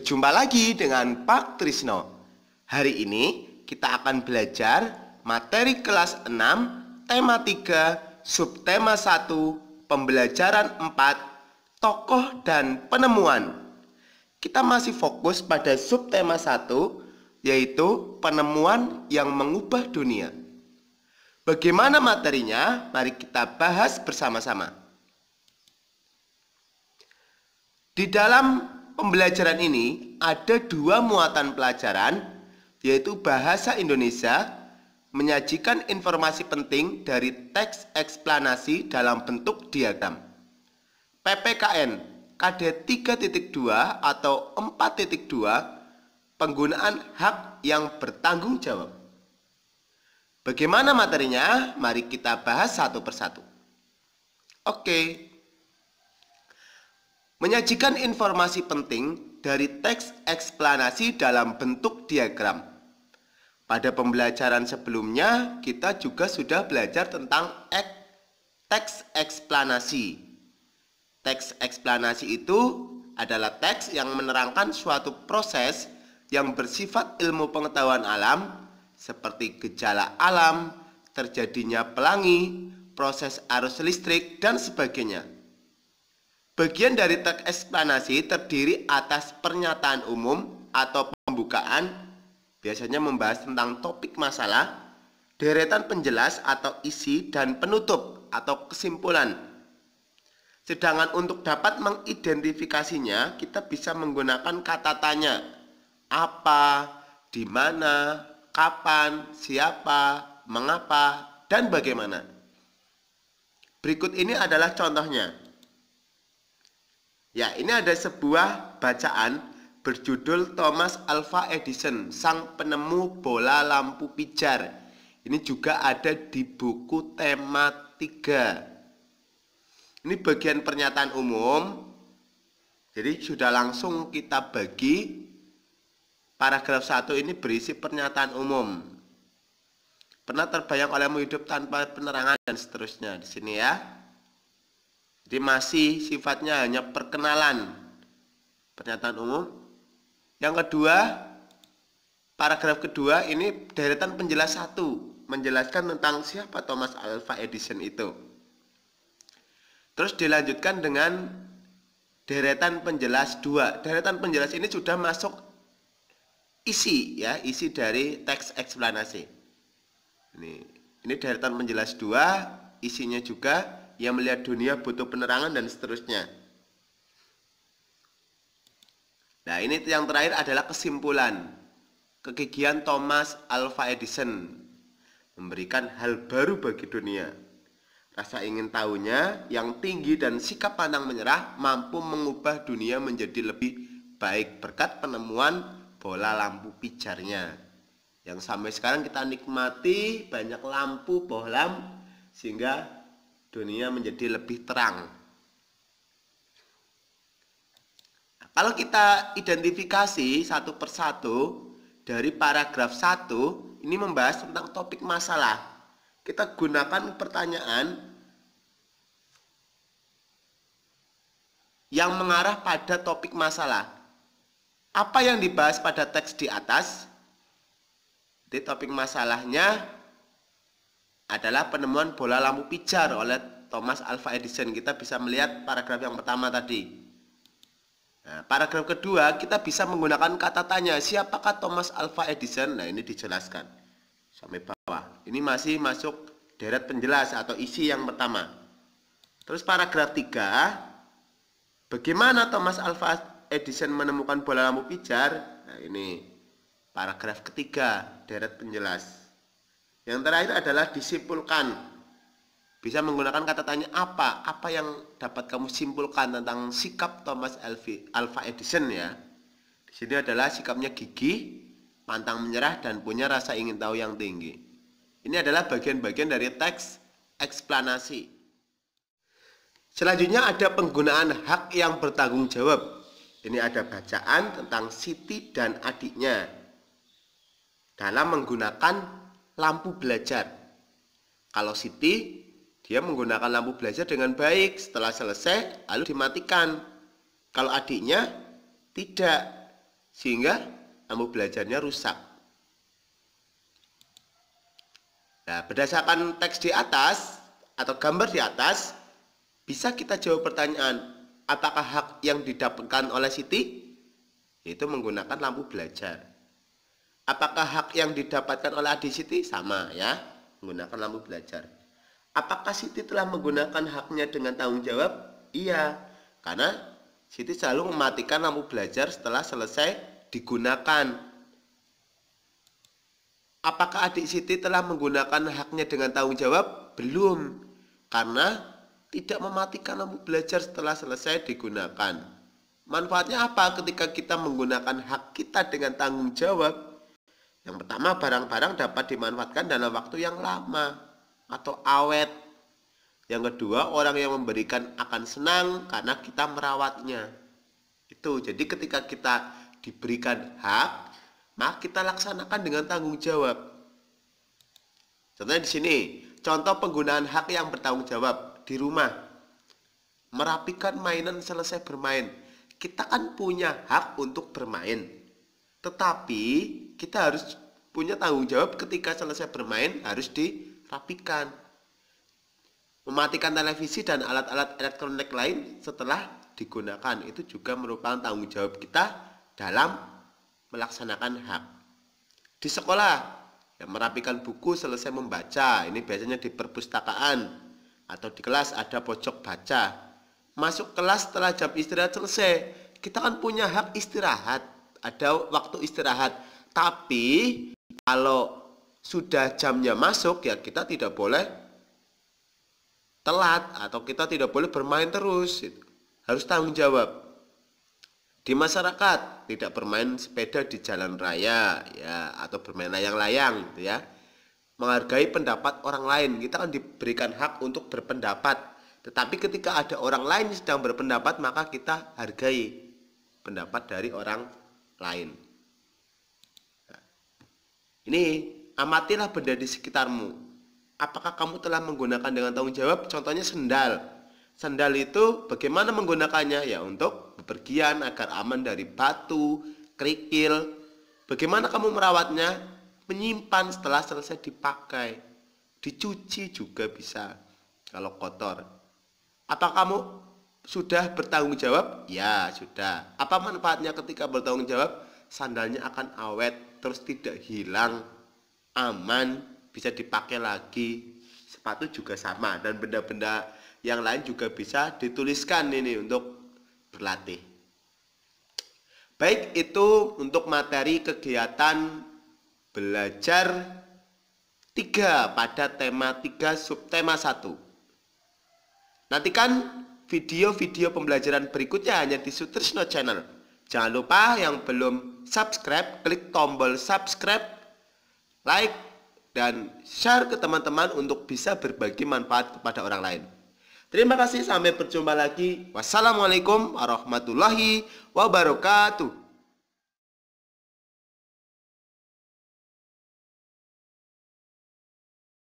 Berjumpa lagi dengan Pak Trisno. Hari ini kita akan belajar materi kelas 6, tema 3, subtema 1, pembelajaran 4, tokoh dan penemuan. Kita masih fokus pada subtema 1, yaitu penemuan yang mengubah dunia. Bagaimana materinya? Mari kita bahas bersama-sama. Di dalam pembelajaran ini ada dua muatan pelajaran, yaitu bahasa Indonesia, menyajikan informasi penting dari teks eksplanasi dalam bentuk diagram. PPKN KD 3.2 atau 4.2, penggunaan hak yang bertanggung jawab. Bagaimana materinya? Mari kita bahas satu persatu. Oke. Menyajikan informasi penting dari teks eksplanasi dalam bentuk diagram. Pada pembelajaran sebelumnya, kita juga sudah belajar tentang teks eksplanasi. Teks eksplanasi itu adalah teks yang menerangkan suatu proses yang bersifat ilmu pengetahuan alam, seperti gejala alam, terjadinya pelangi, proses arus listrik, dan sebagainya. Bagian dari teks eksplanasi terdiri atas pernyataan umum atau pembukaan, biasanya membahas tentang topik masalah, deretan penjelas atau isi, dan penutup atau kesimpulan. Sedangkan untuk dapat mengidentifikasinya, kita bisa menggunakan kata tanya, apa, di mana, kapan, siapa, mengapa, dan bagaimana. Berikut ini adalah contohnya. Ya, ini ada sebuah bacaan berjudul Thomas Alva Edison, sang penemu bola lampu pijar. Ini juga ada di buku tema 3. Ini bagian pernyataan umum. Jadi sudah langsung kita bagi. Paragraf 1 ini berisi pernyataan umum. Pernah terbayang olehmu hidup tanpa penerangan dan seterusnya di sini ya. Jadi masih sifatnya hanya perkenalan, pernyataan umum. Yang kedua, paragraf kedua ini deretan penjelas 1, menjelaskan tentang siapa Thomas Alva Edison itu. Terus dilanjutkan dengan deretan penjelas 2. Deretan penjelas ini sudah masuk isi ya, isi dari teks eksplanasi. Ini deretan penjelas 2, isinya juga yang melihat dunia butuh penerangan dan seterusnya. Nah, ini yang terakhir adalah kesimpulan. Kegigihan Thomas Alva Edison memberikan hal baru bagi dunia. Rasa ingin tahunya yang tinggi dan sikap pantang menyerah mampu mengubah dunia menjadi lebih baik berkat penemuan bola lampu pijarnya. Yang sampai sekarang kita nikmati banyak lampu bohlam sehingga dunia menjadi lebih terang. Nah, kalau kita identifikasi satu persatu dari paragraf 1, ini membahas tentang topik masalah. Kita gunakan pertanyaan yang mengarah pada topik masalah. Apa yang dibahas pada teks di atas? Jadi topik masalahnya adalah penemuan bola lampu pijar oleh Thomas Alva Edison. Kita bisa melihat paragraf yang pertama tadi. Nah, paragraf kedua kita bisa menggunakan kata tanya, siapakah Thomas Alva Edison? Nah, ini dijelaskan sampai bawah. Ini masih masuk deret penjelas atau isi yang pertama. Terus paragraf 3, bagaimana Thomas Alva Edison menemukan bola lampu pijar? Nah, ini paragraf ketiga, deret penjelas. Yang terakhir adalah disimpulkan. Bisa menggunakan kata tanya apa? Apa yang dapat kamu simpulkan tentang sikap Thomas Alva Edison ya? Di sini adalah sikapnya gigih, pantang menyerah, dan punya rasa ingin tahu yang tinggi. Ini adalah bagian-bagian dari teks eksplanasi. Selanjutnya ada penggunaan hak yang bertanggung jawab. Ini ada bacaan tentang Siti dan adiknya dalam menggunakan lampu belajar. Kalau Siti, dia menggunakan lampu belajar dengan baik. Setelah selesai, lalu dimatikan. Kalau adiknya, tidak. sehingga lampu belajarnya rusak. Nah, berdasarkan teks di atas atau gambar di atas, bisa kita jawab pertanyaan, apakah hak yang didapatkan oleh Siti? Yaitu menggunakan lampu belajar. Apakah hak yang didapatkan oleh adik Siti? Sama ya, menggunakan lampu belajar. Apakah Siti telah menggunakan haknya dengan tanggung jawab? Iya, karena Siti selalu mematikan lampu belajar setelah selesai digunakan. Apakah adik Siti telah menggunakan haknya dengan tanggung jawab? Belum, karena tidak mematikan lampu belajar setelah selesai digunakan. Manfaatnya apa ketika kita menggunakan hak kita dengan tanggung jawab? Yang pertama, barang-barang dapat dimanfaatkan dalam waktu yang lama atau awet. Yang kedua, orang yang memberikan akan senang karena kita merawatnya. Itu, jadi ketika kita diberikan hak, maka kita laksanakan dengan tanggung jawab. Contohnya di sini, contoh penggunaan hak yang bertanggung jawab di rumah. Merapikan mainan selesai bermain. Kita kan punya hak untuk bermain. Tetapi kita harus punya tanggung jawab ketika selesai bermain harus dirapikan. Mematikan televisi dan alat-alat elektronik lain setelah digunakan. Itu juga merupakan tanggung jawab kita dalam melaksanakan hak. Di sekolah, ya, merapikan buku selesai membaca. Ini biasanya di perpustakaan atau di kelas ada pojok baca. Masuk kelas setelah jam istirahat selesai. Kita kan punya hak istirahat, ada waktu istirahat. Tapi kalau sudah jamnya masuk, ya kita tidak boleh telat atau kita tidak boleh bermain terus. Harus tanggung jawab. Di masyarakat, tidak bermain sepeda di jalan raya ya, atau bermain layang-layang gitu ya. Menghargai pendapat orang lain. Kita kan diberikan hak untuk berpendapat. Tetapi ketika ada orang lain yang sedang berpendapat, maka kita hargai pendapat dari orang lain. Nah, ini amatilah benda di sekitarmu. Apakah kamu telah menggunakan dengan tanggung jawab? Contohnya sendal. Sandal itu bagaimana menggunakannya? Ya untuk bepergian agar aman dari batu, kerikil. Bagaimana kamu merawatnya? Menyimpan setelah selesai dipakai. Dicuci juga bisa kalau kotor. Apa kamu sudah bertanggung jawab? Ya sudah. Apa manfaatnya ketika bertanggung jawab? Sandalnya akan awet, terus tidak hilang, aman, bisa dipakai lagi. Sepatu juga sama, dan benda-benda yang lain juga bisa dituliskan ini untuk berlatih. Baik, itu untuk materi kegiatan belajar 3 pada tema 3 subtema 1. Nantikan video-video pembelajaran berikutnya hanya di Sutrisno Channel. Jangan lupa yang belum subscribe, klik tombol subscribe, like, dan share ke teman-teman untuk bisa berbagi manfaat kepada orang lain. Terima kasih, sampai berjumpa lagi. Wassalamualaikum warahmatullahi wabarakatuh.